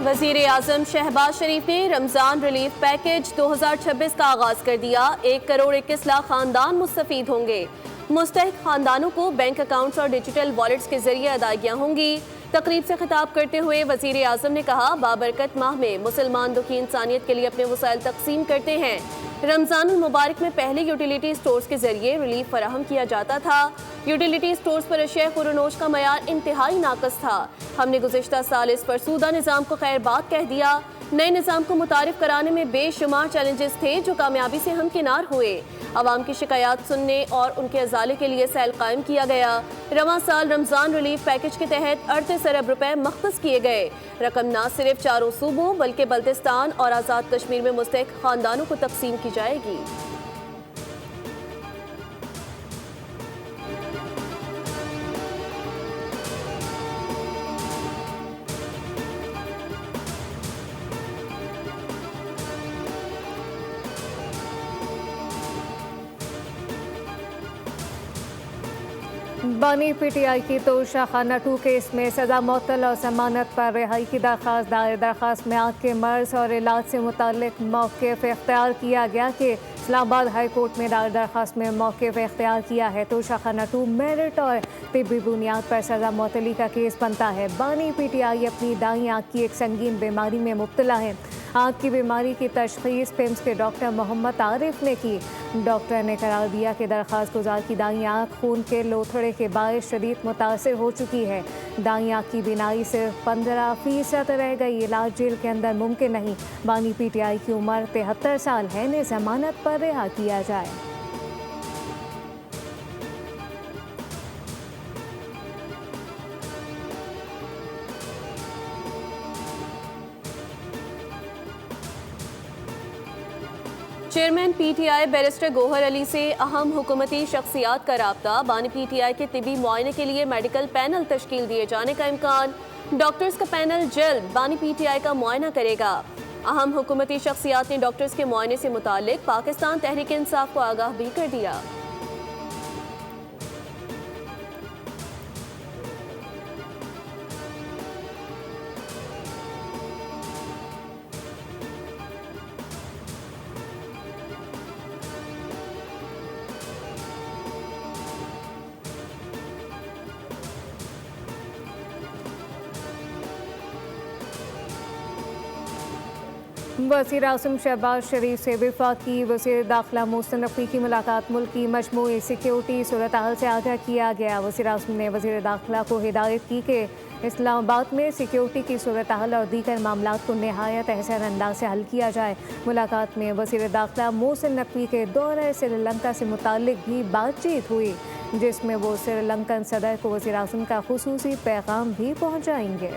वजीर आजम शहबाज शरीफ ने Ramzan relief package 2026 का आगाज कर दिया। 1 करोड़ 21 लाख खानदान मुस्तफीद होंगे। मुस्तहिक खानदानों को बैंक अकाउंट्स और डिजिटल वॉलेट्स के जरिए अदायगियां होंगी। तकरीब से खिताब करते हुए वजीर आजम ने कहा, बाबरकत माह में मुसलमान दुखी इंसानियत के लिए अपने वसाइल तकसीम करते हैं। रमजान मुबारक में पहले यूटिलिटी स्टोर्स के जरिए रिलीफ फराहम किया जाता था। यूटिलिटी स्टोर्स पर अशिया खुरनोश का मयार इंतहाई नाकस था। हमने गुज़िश्ता साल इस फरसूदा निज़ाम को खैर बात कह दिया। नए निज़ाम को मुतारिफ कराने में बेशुमार चैलेंजेस थे जो कामयाबी से हमकिनार हुए। अवाम की शिकायत सुनने और उनके अजाले के लिए सेल कायम किया गया। रवां साल रमजान रिलीफ पैकेज के तहत 38 अरब रुपए मख्तस किए गए। रकम न सिर्फ चारों सूबों बल्कि बल्तिस्तान और आज़ाद कश्मीर में मुस्तहिक खानदानों को तकसीम की जाएगी। बानी पीटीआई की तोशा खाना 2 केस में सजा मुअत्तल और जमानत पर रिहाई की दरख्वास्त दायर। दरख्वास्त में आँख के मर्ज और इलाज से मुताल्लिक मौक़िफ़ इख्तियार किया गया कि इस्लामाबाद हाई कोर्ट में दायर दरख्वास्त में मौक़िफ़ इख्तियार किया है। तोशा खाना 2 मेरिट और तिब्बी बुनियाद पर सजा मुअत्तली का केस बनता है। बानी पीटीआई अपनी दाईं आँख की एक संगीन बीमारी में मुब्तला है। आँख की बीमारी की तशख़ीस पिम्स के डॉक्टर मोहम्मद आरिफ ने की। डॉक्टर ने करार दिया कि दरख्वास्त गुजार की दाईं आँख खून के लोथड़े के बायस शदीद मुतासर हो चुकी है। दाईं आँख की बीनाई सिर्फ 15% रह गई। इलाज जेल के अंदर मुमकिन नहीं। बानी पीटीआई की उम्र 73 साल है। इन्हें जमानत पर रिहा किया जाए। Chairman PTI barrister Gohar Ali से अहम हुकूमती शख्सियात का राब्ता। बानी पीटीआई के तिबी मुआयने के लिए मेडिकल पैनल तश्कील दिए जाने का इम्कान। डॉक्टर्स का पैनल जल्द बानी पीटीआई का मुआयना करेगा। अहम हुकूमती शख्सियात ने डॉक्टर्स के मुआयने से मुताल्लिक पाकिस्तान तहरीक इंसाफ को आगाह भी कर दिया। वज़ीर आज़म शहबाज शरीफ से वफाकी वज़ीर दाखिला मोहसिन नकवी की मुलाकात। मुल्क की मजमूई सिक्योरिटी सूरत हाल से आगाह किया गया। वज़ीर आज़म ने वज़ीर दाखिला को हिदायत की कि इस्लामाबाद में सिक्योरिटी की सूरत हाल और दीगर मामलात को नहायत एहसन अंदाज से हल किया जाए। मुलाकात में वज़ीर दाखिला मोहसिन नकवी के दौरे श्रीलंका से मुताल्लिक भी बातचीत हुई, जिसमें वो श्रीलंकन सदर को वज़ीर आज़म का खुसूसी पैगाम भी पहुँचाएंगे।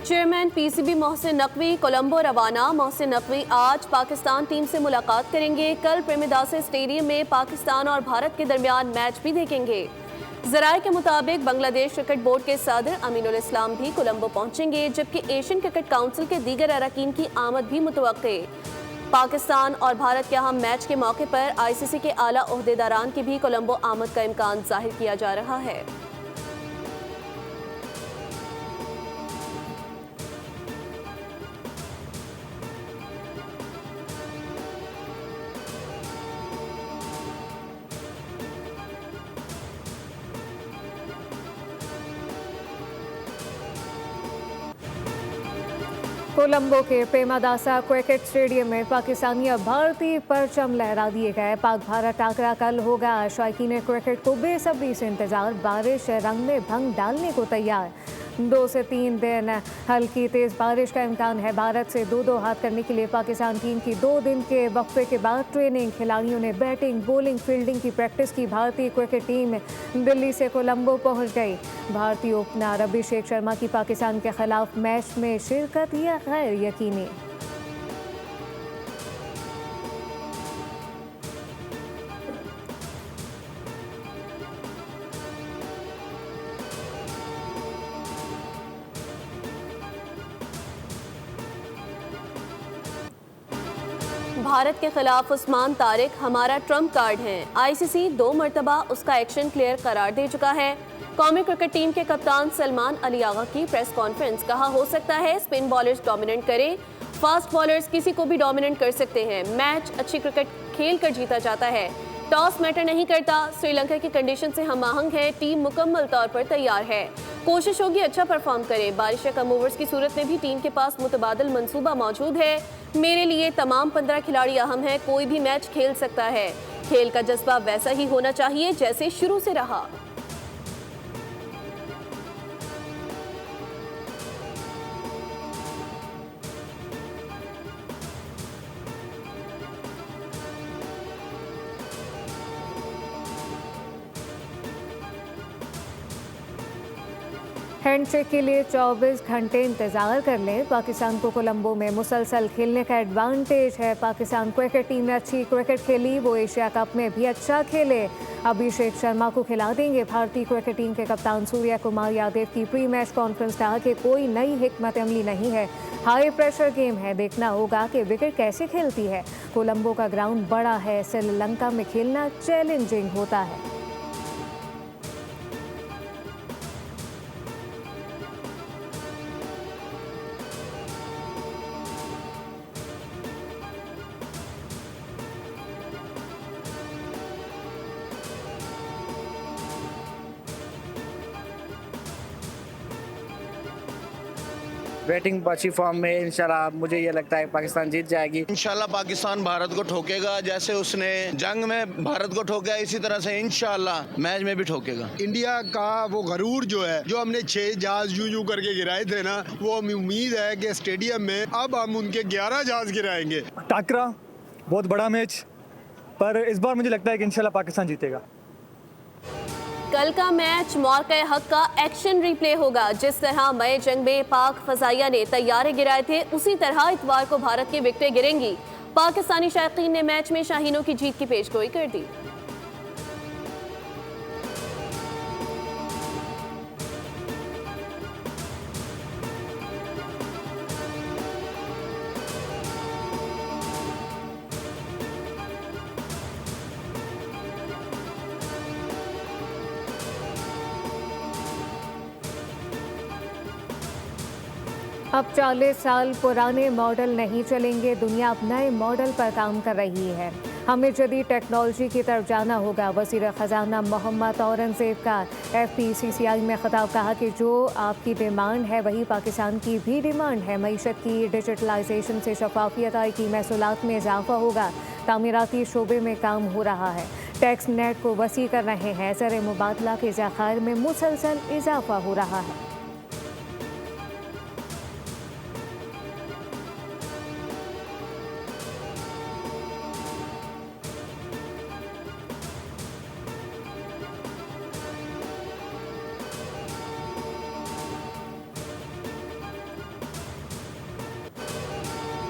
चेयरमैन पीसीबी मोहसिन नकवी कोलंबो रवाना। मोहसिन नकवी आज पाकिस्तान टीम से मुलाकात करेंगे। कल प्रेमदासा स्टेडियम में पाकिस्तान और भारत के दरमियान मैच भी देखेंगे। ज़राए के मुताबिक बांग्लादेश क्रिकेट बोर्ड के सदर अमीनुल इस्लाम भी कोलंबो पहुंचेंगे, जबकि एशियन क्रिकेट काउंसिल के दीगर अरकान की आमद भी मुतवक्के। पाकिस्तान और भारत के अहम मैच के मौके पर आईसीसी के आला ओहदेदारान की भी कोलंबो आमद का इम्कान जाहिर किया जा रहा है। कोलंबो के प्रेमदासा क्रिकेट स्टेडियम में पाकिस्तानी और भारतीय परचम लहरा दिए गए। पाक भारत टाकरा कल होगा। शौकीन क्रिकेट को बेसब्री से इंतजार। बारिश रंग में भंग डालने को तैयार। 2 से 3 दिन हल्की तेज़ बारिश का इम्कान है। भारत से 2-2 हाथ करने के लिए पाकिस्तान टीम की 2 दिन के वक्फे के बाद ट्रेनिंग। खिलाड़ियों ने बैटिंग, बॉलिंग, फील्डिंग की प्रैक्टिस की। भारतीय क्रिकेट टीम दिल्ली से कोलंबो पहुंच गई। भारतीय ओपनर अभिषेक शर्मा की पाकिस्तान के खिलाफ मैच में शिरकत यह गैर यकीनी। भारत के खिलाफ उस्मान तारिक हमारा ट्रम्प कार्ड हैं। आईसीसी 2 मरतबा उसका एक्शन क्लियर करार दे चुका है। कौमी क्रिकेट टीम के कप्तान सलमान अली आगा की प्रेस कॉन्फ्रेंस। कहा, हो सकता है स्पिन बॉलर्स डोमिनेट करें, फास्ट बॉलर्स किसी को भी डोमिनेट कर सकते हैं। मैच अच्छी क्रिकेट खेल कर जीता जाता है, टॉस मैटर नहीं करता। श्रीलंका की कंडीशन से हम आहंग है, टीम मुकम्मल तौर पर तैयार है। कोशिश होगी अच्छा परफॉर्म करे। बारिश या कम ओवर्स की सूरत में भी टीम के पास मुतबादिल मंसूबा मौजूद है। मेरे लिए तमाम 15 खिलाड़ी अहम है, कोई भी मैच खेल सकता है। खेल का जज्बा वैसा ही होना चाहिए जैसे शुरू से रहा। हैंडशेक के लिए 24 घंटे इंतजार कर लें। पाकिस्तान को कोलंबो में मुसलसल खेलने का एडवांटेज है। पाकिस्तान क्रिकेट टीम ने अच्छी क्रिकेट खेली, वो एशिया कप में भी अच्छा खेले। अभिषेक शर्मा को खिला देंगे। भारतीय क्रिकेट टीम के कप्तान सूर्या कुमार यादव की प्री मैच कॉन्फ्रेंस। कहा कि कोई नई हिकमत अमली नहीं है, हाई प्रेशर गेम है, देखना होगा कि विकेट कैसे खेलती है। कोलंबो का ग्राउंड बड़ा है, श्रीलंका में खेलना चैलेंजिंग होता है। बैटिंग अच्छी फॉर्म में इंशाल्लाह मुझे ये लगता है पाकिस्तान जीत जाएगी। इंशाल्लाह पाकिस्तान भारत को ठोकेगा, जैसे उसने जंग में भारत को ठोका इसी तरह से इंशाल्लाह मैच में भी ठोकेगा। इंडिया का वो गरूर जो है, जो हमने 6 जहाज यूं करके गिराए थे ना, वो हमें उम्मीद है कि स्टेडियम में अब हम उनके 11 जहाज गिराएंगे। टाकरा बहुत बड़ा मैच, पर इस बार मुझे लगता है कि इंशाल्लाह पाकिस्तान जीतेगा। कल का मैच मौके हक का एक्शन रिप्ले होगा। जिस तरह मई जंग में पाक फजाइया ने तैयारे गिराए थे, उसी तरह इतवार को भारत की विकेटें गिरेंगी। पाकिस्तानी शायकीन ने मैच में शाहीनों की जीत की पेशगोई कर दी। अब 40 साल पुराने मॉडल नहीं चलेंगे, दुनिया अब नए मॉडल पर काम कर रही है। हमें जदीद टेक्नोलॉजी की तरफ जाना होगा। वज़ीर ख़जाना मोहम्मद औरंगज़ेब का FPCCI में खिताब। कहा कि जो आपकी डिमांड है वही पाकिस्तान की भी डिमांड है। मईशत की डिजिटलाइजेशन से शफाफियत आएगी, महसूलात में इजाफा होगा। तामीराती शोबे में काम हो रहा है, टैक्स नेट को वसी कर रहे हैं। ज़र मुबादला के ज़खायर में मुसलसल इजाफा हो रहा है।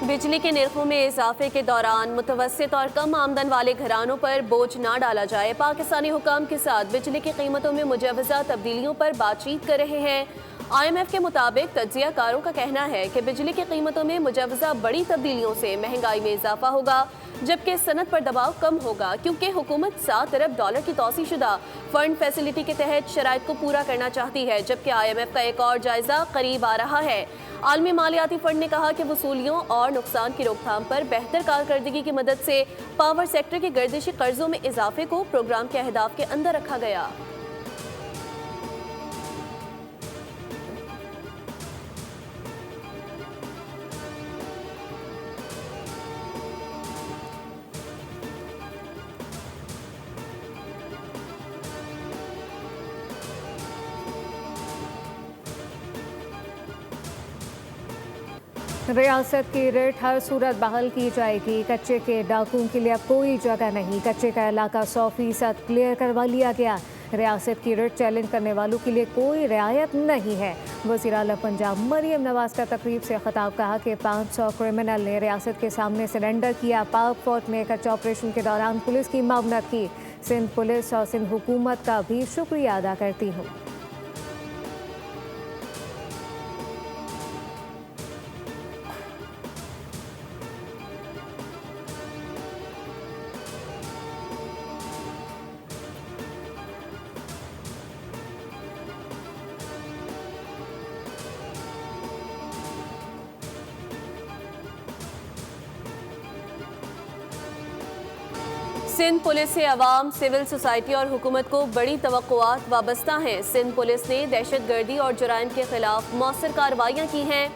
बिजली के निर्खों में इजाफे के दौरान मुतवस्सित और कम आमदन वाले घरानों पर बोझ ना डाला जाए। पाकिस्तानी हुकाम के साथ बिजली की कीमतों में मुजवजा तब्दीलियों पर बातचीत कर रहे हैं। IMF के मुताबिक तज्जियाकारों का कहना है कि बिजली की कीमतों में मुजवजा बड़ी तब्दीलियों से महंगाई में इजाफा होगा, जबकि सनत पर दबाव कम होगा, क्योंकि हुकूमत $7 अरब की तौसीशुदा फंड फैसिलिटी के तहत शराइत को पूरा करना चाहती है। जबकि IMF का एक और जायजा करीब आ रहा है। आलमी मालियाती फंड ने कहा कि वसूलियों और नुकसान की रोकथाम पर बेहतर कारकर्दगी की मदद से पावर सेक्टर के गर्दिशी कर्जों में इजाफे को प्रोग्राम के अहदाफ के अंदर रखा गया। रियासत की रेट हर सूरत बहाल की जाएगी। कच्चे के डाकुओं के लिए अब कोई जगह नहीं। कच्चे का इलाका 100% क्लियर करवा लिया गया। रियासत की रेट चैलेंज करने वालों के लिए कोई रियायत नहीं है। वज़ीर आला पंजाब मरियम नवाज का तकरीब से खिताब। कहा कि 500 क्रिमिनल ने रियासत के सामने सरेंडर किया। पाक फोर्ट में कच्चा ऑपरेशन के दौरान पुलिस की मावनत की। सिंध पुलिस और सिंध हुकूमत का भी शुक्रिया अदा करती हूँ। सिंध पुलिस से अवाम, सिविल सोसाइटी और हुकूमत को बड़ी तवक्कुआत वाबस्ता हैं। सिंध पुलिस ने दहशतगर्दी और जुराइम के खिलाफ मौसर कार्रवाइयाँ की हैं।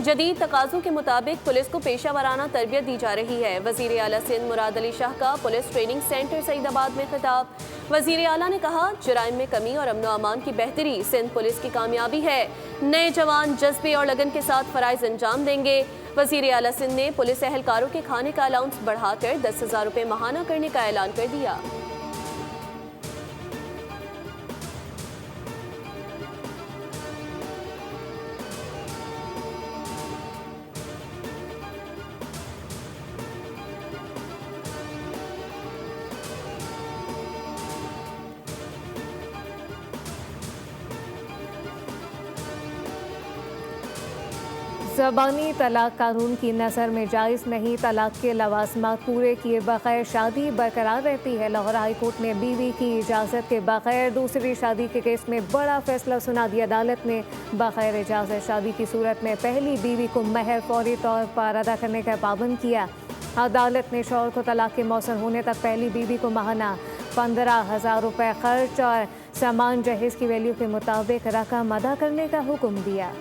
जदीद तकाज़ों के मुताबिक पुलिस को पेशा वराना तरबियत दी जा रही है। वज़ीर आला सिंध मुराद अली शाह का पुलिस ट्रेनिंग सेंटर सईदाबाद में खिताब। वज़ीर आला ने कहा, जुराइम में कमी और अमन अमान की बेहतरी सिंध पुलिस की कामयाबी है। नए जवान जज्बे और लगन के साथ फ़राइज़ अंजाम देंगे। वज़ीर आला सिंध ने पुलिस एहलकारों के खाने का अलाउंस बढ़ाकर 10,000 रुपये माहाना करने का ऐलान कर दिया। ज़बानी तलाक कानून की नज़र में जायज़ नहीं। तलाक के लवाज़मात पूरे किए बगैर शादी बरकरार रहती है। लाहौर हाई कोर्ट ने बीवी की इजाज़त के बगैर दूसरी शादी के केस में बड़ा फैसला सुना दिया। अदालत ने बगैर इजाज़त शादी की सूरत में पहली बीवी को महर फौरी तौर पर अदा करने का पाबंद किया। अदालत ने शौहर को तलाक के मौसर होने तक पहली बीवी को माहाना 15,000 रुपये खर्च और सामान जहेज़ की वैल्यू के मुताबिक रकम अदा करने का हुक्म दिया।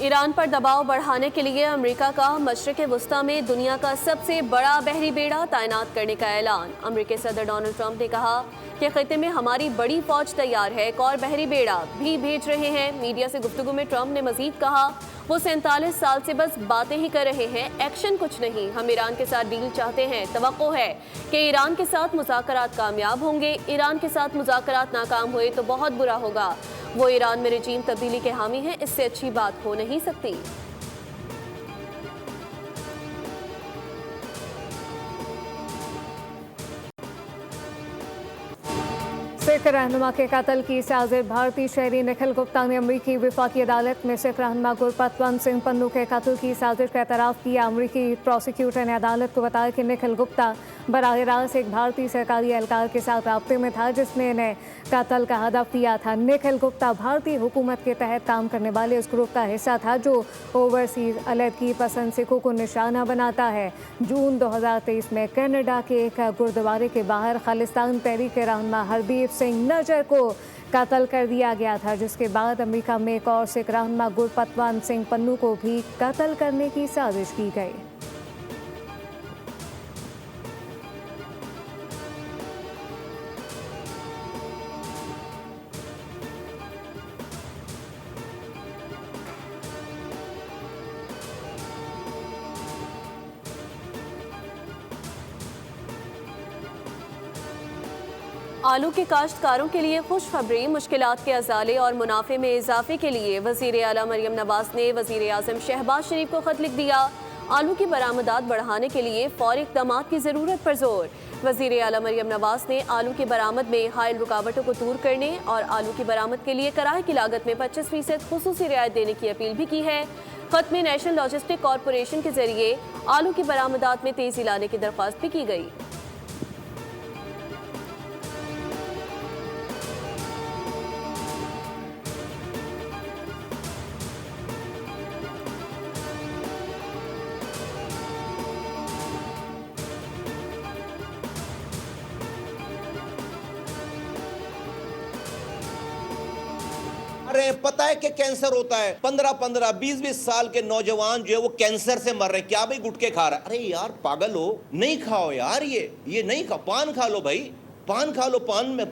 ईरान पर दबाव बढ़ाने के लिए अमेरिका का मशरिक़ वस्ता में दुनिया का सबसे बड़ा बहरी बेड़ा तैनात करने का ऐलान। अमेरिकी सदर डोनाल्ड ट्रंप ने कहा कि खित्ते में हमारी बड़ी फौज तैयार है, एक और बहरी बेड़ा भी भेज रहे हैं। मीडिया से गुफ्तगू में ट्रंप ने मजीद कहा, वो 47 साल से बस बातें ही कर रहे हैं, एक्शन कुछ नहीं। हम ईरान के साथ डील चाहते हैं। तवक्को है कि ईरान के साथ मुज़ाकरात कामयाब होंगे। ईरान के साथ मुज़ाकरात नाकाम हुए तो बहुत बुरा होगा। वो ईरान में रजीम तब्दीली के हामी हैं, इससे अच्छी बात हो नहीं सकती। सिख रहनुमा के कत्ल की साजिश। भारतीय शहरी निखिल गुप्ता ने अमरीकी वफाकी अदालत में सिख रहनुमा गुरपतवंत सिंह पन्नू के कत्ल की साजिश का एतराफ़ किया। अमरीकी प्रोसिक्यूटर ने अदालत को बताया कि निखिल गुप्ता बराह रास्त एक भारतीय सरकारी एहलकार के साथ राब्ते में था जिसने इन्हें कत्ल का हदफ दिया था। निखिल गुप्ता भारतीय हुकूमत के तहत काम करने वाले उस ग्रुप का हिस्सा था जो ओवरसीज अलहदगी पसंद सिखों को निशाना बनाता है। जून 2023 में कनाडा के एक गुरुद्वारे के बाहर खालिस्तान तहरीक के रहनुमा हरदीप सिंह नजर को कत्ल कर दिया गया था, जिसके बाद अमेरिका में एक और सिख रहनुमा गुरपतवंत सिंह पन्नू को भी कत्ल करने की साजिश की गई। आलू के काश्तकारों के लिए खुशखबरी। मुश्किलात के अजाले और मुनाफे में इजाफे के लिए वज़ीर आला मरियम नवाज ने वज़ीर आज़म शहबाज शरीफ को खत लिख दिया। आलू की बरामदात बढ़ाने के लिए फौरी इक़दामात की ज़रूरत पर जोर। वज़ीर आला मरियम नवाज ने आलू की बरामद में हायल रुकावटों को दूर करने और आलू की बरामद के लिए किराए की लागत में 25% खुसूसी रियायत देने की अपील भी की है। खत में नेशनल लॉजिस्टिक कॉरपोरेशन के जरिए आलू की बरामदात में तेज़ी लाने की दरख्वास्त भी की गई। अरे पता है कि कैंसर होता है। 15-15, 20-20 साल के नौजवान जो है वो कैंसर से मर रहे हैं। क्या भाई गुटखे खा रहा है? अरे यार पागल हो, नहीं खाओ यार, ये नहीं खा, पान खा लो भाई, पान खा लो। पान में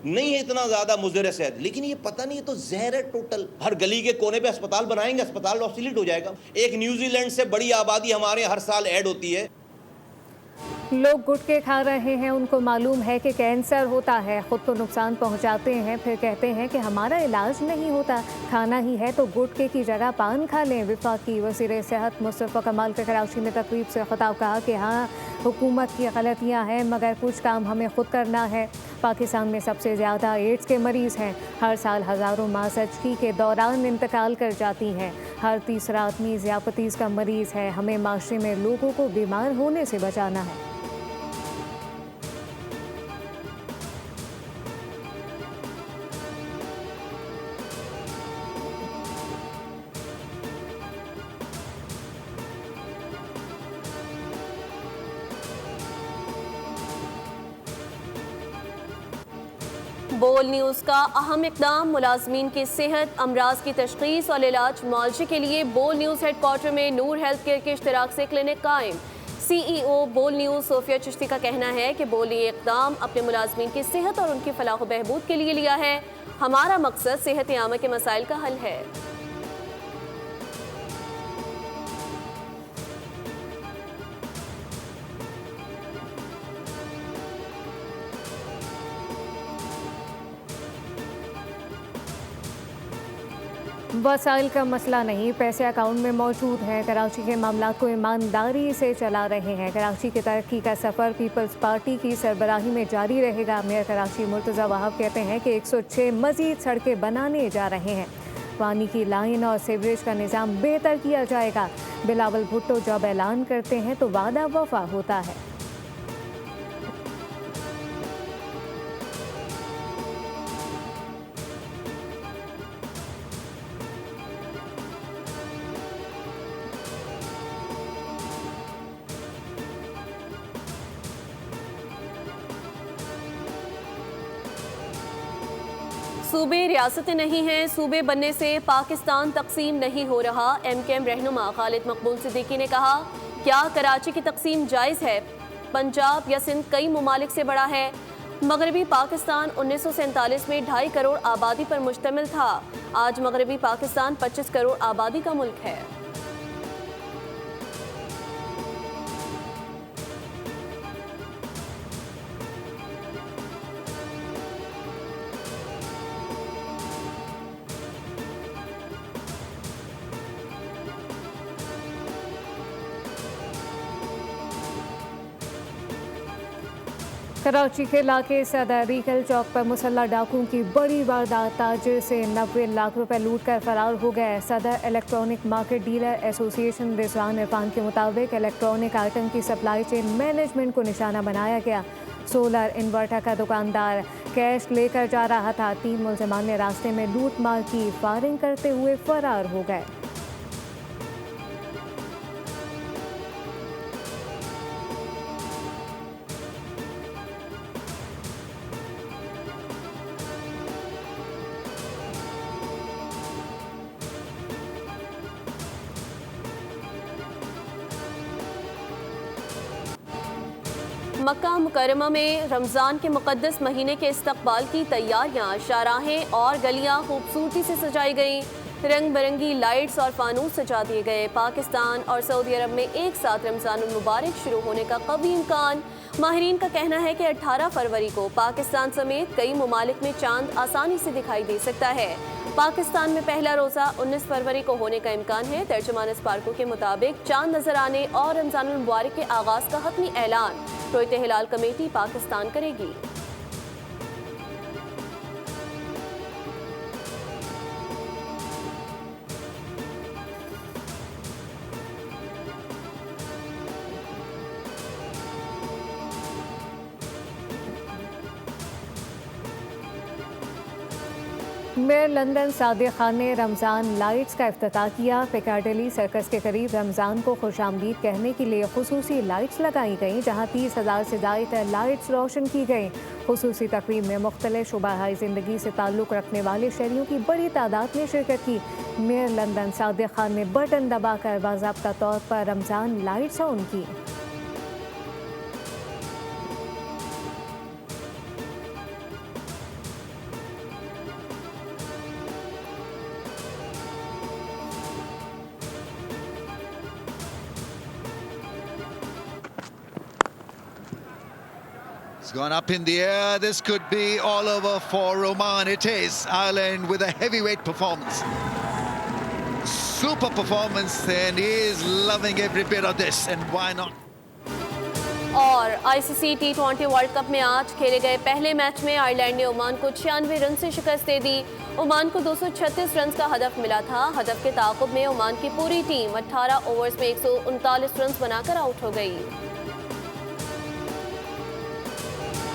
नहीं है इतना ज्यादा मुज़र सेहत, लेकिन ये पता नहीं, ये तो जहर है टोटल। हर गली के कोने पे अस्पताल बनाएंगे, अस्पताल ऑब्सोलीट हो जाएगा। एक न्यूजीलैंड से बड़ी आबादी हमारे हर साल ऐड होती है। लोग गुटखे खा रहे हैं, उनको मालूम है कि कैंसर होता है, ख़ुद को नुकसान पहुंचाते हैं, फिर कहते हैं कि हमारा इलाज नहीं होता। खाना ही है तो गुटखे की जगह पान खा लें। वफाकी वज़ीर सेहत मुस्तफ़ा कमाल के कराची में तकरीब से ख़िताब कहा कि हाँ, हुकूमत की गलतियाँ हैं मगर कुछ काम हमें ख़ुद करना है। पाकिस्तान में सबसे ज़्यादा एड्स के मरीज़ हैं। हर साल हज़ारों माँ ज़चगी के दौरान इंतकाल कर जाती हैं। हर तीसरा आदमी ज़ियापतीज़ का मरीज़ है। हमें माशरे में लोगों को बीमार होने से बचाना है। बोल न्यूज़ का अहम इक़दाम, मुलाजमीन की सेहत, अमराज की तशख़ीस और इलाज मुआवजे के लिए बोल न्यूज़ हेडक्वार्टर में नूर हेल्थ केयर के इश्तिराक से क्लिनिक कायम। CEO बोल न्यूज़ सोफिया चिश्ती का कहना है कि बोल ने इक़दाम अपने मुलाजमीन की सेहत और उनकी फलाह व बहबूद के लिए लिया है। हमारा मकसद सेहत आमा के मसाइल का हल है। वसाइल का मसला नहीं, पैसे अकाउंट में मौजूद हैं। कराची के मामला को ईमानदारी से चला रहे हैं। कराची की तरक्की का सफ़र पीपल्स पार्टी की सरबराही में जारी रहेगा। मेयर कराची मुर्तज़ा वहाब कहते हैं कि 106 मज़ीद सड़कें बनाने जा रहे हैं। पानी की लाइन और सीवरेज का निज़ाम बेहतर किया जाएगा। बिलावल भुट्टो जब ऐलान करते हैं तो वादा वफा होता है। सूबे रियासतें नहीं हैं, सूबे बनने से पाकिस्तान तकसीम नहीं हो रहा। MKM रहनुमा खालिद मकबूल सिद्दीकी ने कहा, क्या कराची की तकसीम जायज़ है? पंजाब या सिंध कई ममालिक से बड़ा है। मगरबी पाकिस्तान 1947 में 2.5 करोड़ आबादी पर मुश्तमिल था। आज मगरबी पाकिस्तान 25 करोड़ आबादी का मुल्क है। कराची के इलाके सदर रीगल चौक पर मुसल्ला डाकुओं की बड़ी वारदात, ताजिर से 90 लाख रुपए लूट कर फरार हो गए। सदर electronic market dealer association Rizwan Irfan के मुताबिक इलेक्ट्रॉनिक आइटम की सप्लाई चेन मैनेजमेंट को निशाना बनाया गया। सोलर इन्वर्टर का दुकानदार कैश लेकर जा रहा था। 3 मुलजमान ने रास्ते में लूट मार की, फायरिंग करते हुए फरार हो गए। मक्का मुकरमा में रमज़ान के मुक़द्दस महीने के इस्तक़बाल की तैयारियां, शाहराहें और गलियां खूबसूरती से सजाई गईं। रंग बिरंगी लाइट्स और फानूस सजा दिए गए। पाकिस्तान और सऊदी अरब में एक साथ रमज़ान मुबारक शुरू होने का कवी इम्कान। माहिरीन का कहना है कि 18 फरवरी को पाकिस्तान समेत कई ममालिक में चांद आसानी से दिखाई दे सकता है। पाकिस्तान में पहला रोज़ा 19 फरवरी को होने का इम्कान है। तर्जुमान स्पार्को के मुताबिक चांद नजर आने और रमज़ानुल मुबारक के आगाज़ का हतमी ऐलान रोयत हिलाल कमेटी पाकिस्तान करेगी। मेयर लंदन सादिक खान ने रमज़ान लाइट्स का इफ्तिताह किया। पिकाडेली सर्कस के करीब रमज़ान को खुशामदीद कहने के लिए खुसूसी लाइट्स लगाई गईं, जहां 30,000 से ज़ायद लाइट्स रोशन की गईं। खुसूसी तकरीब में मुख्तलिफ शुबाहाई ज़िंदगी से ताल्लुक़ रखने वाले शहरियों की बड़ी तादाद ने शिरकत की। मेयर लंदन सादिक खान ने बटन दबाकर बाज़ाब्ता तौर पर रमज़ान लाइट्स ऑन की। It's gone up in the air. This could be all over for Oman. It is. Ireland with a heavyweight performance. Super performance, and he is loving every bit of this. And why not? और ICC T20 world cup में आज खेले गए पहले match में Ireland ने Oman को 96 run से शिकस्त दे दी। ओमान को 236 रन का हदफ मिला था। हदफ के ताक़ुब में ओमान की पूरी टीम 18 ओवर्स में 139 रन बनाकर आउट हो गई।